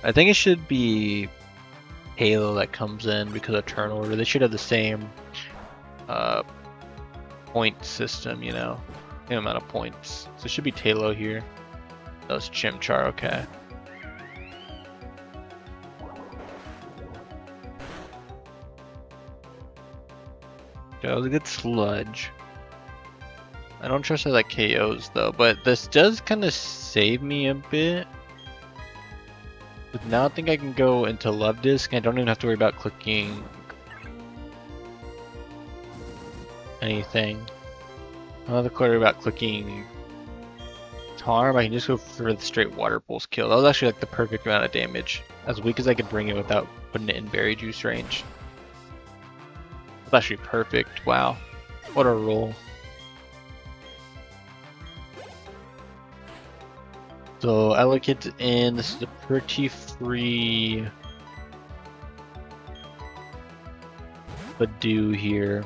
I think it should be Halo that comes in because of turn order. They should have the same point system, you know, same amount of points. So it should be Talo here. That was Chimchar, okay. That was a good Sludge. I don't trust how that KOs though, but this does kind of save me a bit. But now I think I can go into Love Disc. I don't even have to worry about clicking anything. I don't have to worry about clicking Charm. I can just go for the straight Water Pulse kill. That was actually like the perfect amount of damage. As weak as I could bring it without putting it in Berry Juice range. That's actually perfect. Wow. What a roll. So Allocate in, this is a pretty free Badoo here.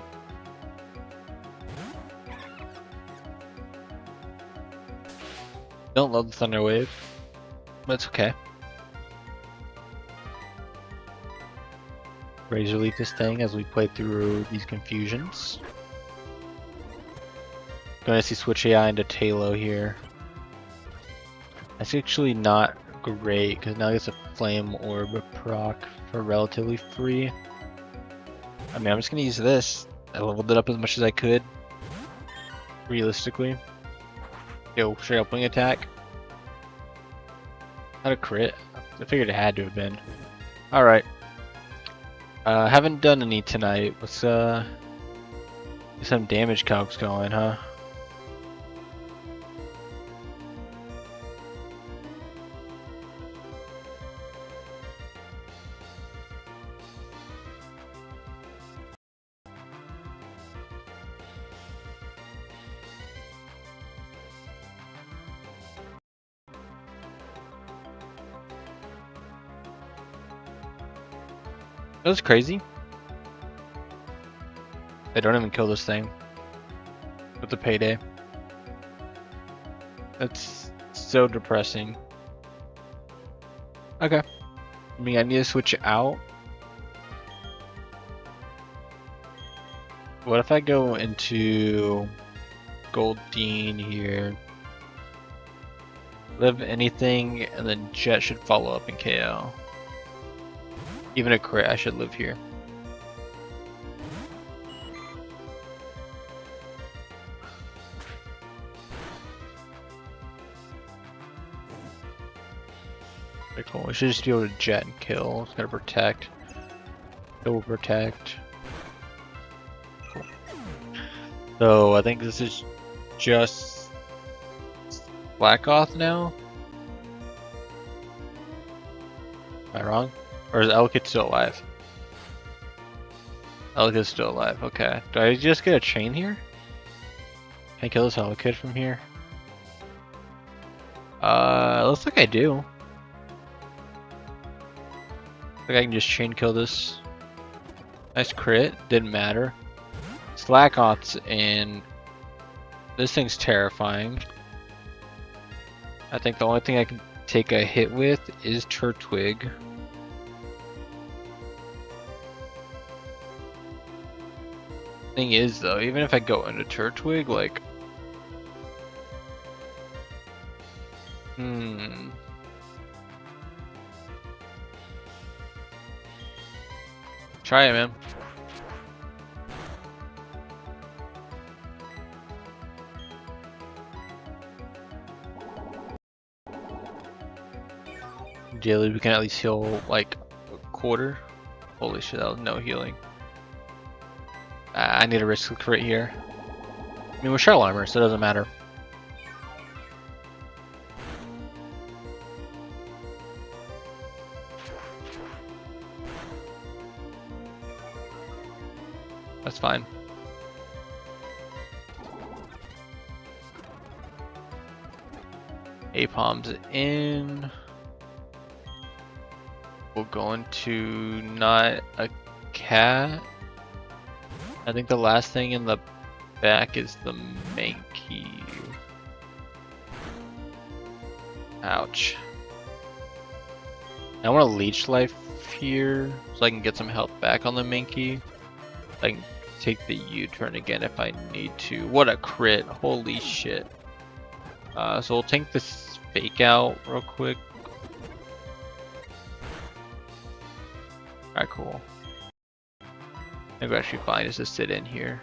Don't love the Thunder Wave, but it's okay. Razor Leaf this thing as we play through these confusions. Going to see Switch AI into Talo here. That's actually not great because now it gets a Flame Orb proc for relatively free. I mean, I'm just gonna use this. I leveled it up as much as I could. Realistically. Yo, straight up wing attack. Not a crit. I figured it had to have been. Alright. Haven't done any tonight. Let's get some damage calcs going, huh? That was crazy. They don't even kill this thing with the payday. That's so depressing. Okay. I mean, I need to switch out. What if I go into Goldeen here? Live anything, and then Jet should follow up in KO. Even a crit, I should live here. Very cool. We should just be able to jet and kill. It's gotta protect. Double protect. Cool. So I think this is just Blackoth now? Am I wrong? Or is Elkid still alive? Elkid's still alive, okay. Do I just get a chain here? Can I kill this Elkid from here? Looks like I do. Looks like I can just chain kill this. Nice crit, didn't matter. Slackoth's in. This thing's terrifying. I think the only thing I can take a hit with is Turtwig. Thing is though, even if I go into Turtwig, like... Try it, man. Daily, we can at least heal like a quarter. Holy shit, that was no healing. I need a risk crit here. I mean, we're shell armor, so it doesn't matter. That's fine. Apom's in. We'll go into not a cat. I think the last thing in the back is the Mankey. Ouch. I want to leech life here so I can get some health back on the Mankey. I can take the U-turn again if I need to. What a crit, holy shit. So we'll tank this fake out real quick. Alright, cool. I think we're actually fine just to sit in here.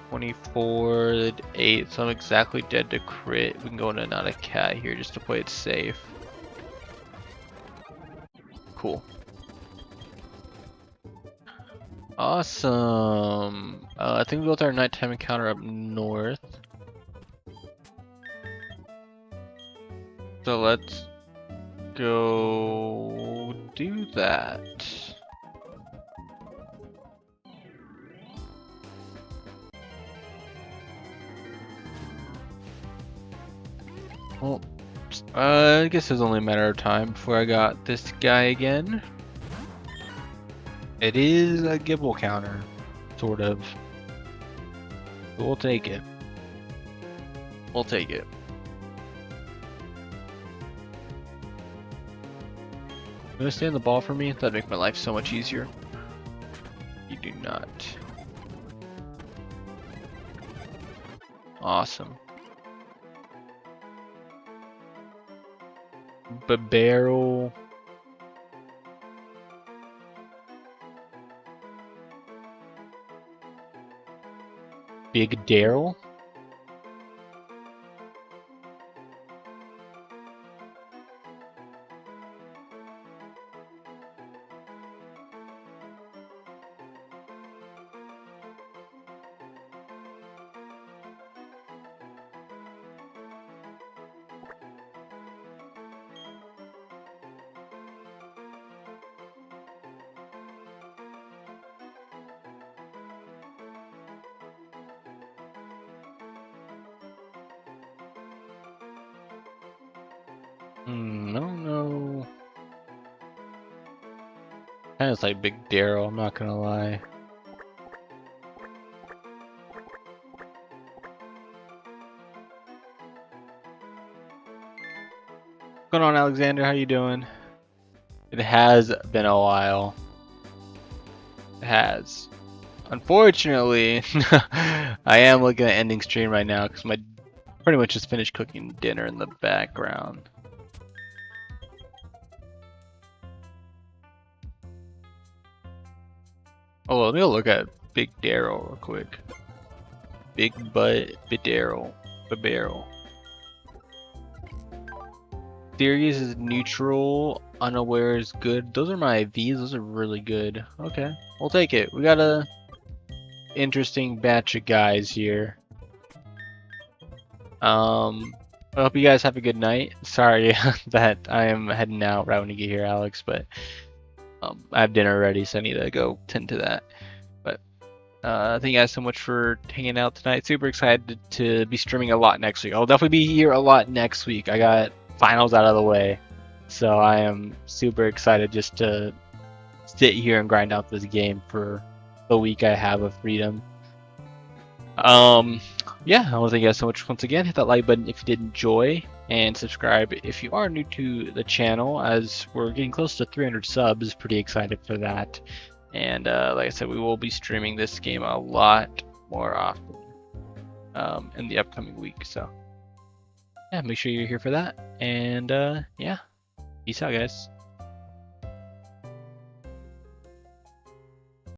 24, 8, so I'm exactly dead to crit. We can go into not a cat here just to play it safe. Cool. Awesome. I think we built our nighttime encounter up north. So let's go do that. Well, I guess it was only a matter of time before I got this guy again. It is a Gibble counter, sort of. But we'll take it. We'll take it. You gonna stay on the ball for me? That'd make my life so much easier. You do not. Awesome. Barrel. Big Daryl. I don't know. Kind of like Big Daryl, I'm not gonna lie. What's going on, Alexander? How you doing? It has been a while. It has. Unfortunately, I am looking at ending stream right now because my pretty much just finished cooking dinner in the background. Oh, let me go look at Big Daryl real quick. Big Butt Daryl. Barrel. Serious is neutral. Unaware is good. Those are my IVs. Those are really good. Okay, we'll take it. We got a interesting batch of guys here. I hope you guys have a good night. Sorry that I am heading out right when you get here, Alex, but I have dinner ready, so I need to go tend to that. But thank you guys so much for hanging out tonight. Super excited to be streaming a lot next week. I'll definitely be here a lot next week. I got finals out of the way, so I am super excited just to sit here and grind out this game for the week I have of freedom. Yeah, I want to thank you guys so much once again. Hit that like button if you did enjoy, and subscribe if you are new to the channel, as we're getting close to 300 subs. Pretty excited for that. And like I said, we will be streaming this game a lot more often in the upcoming week. So yeah, make sure you're here for that. And yeah, peace out, guys.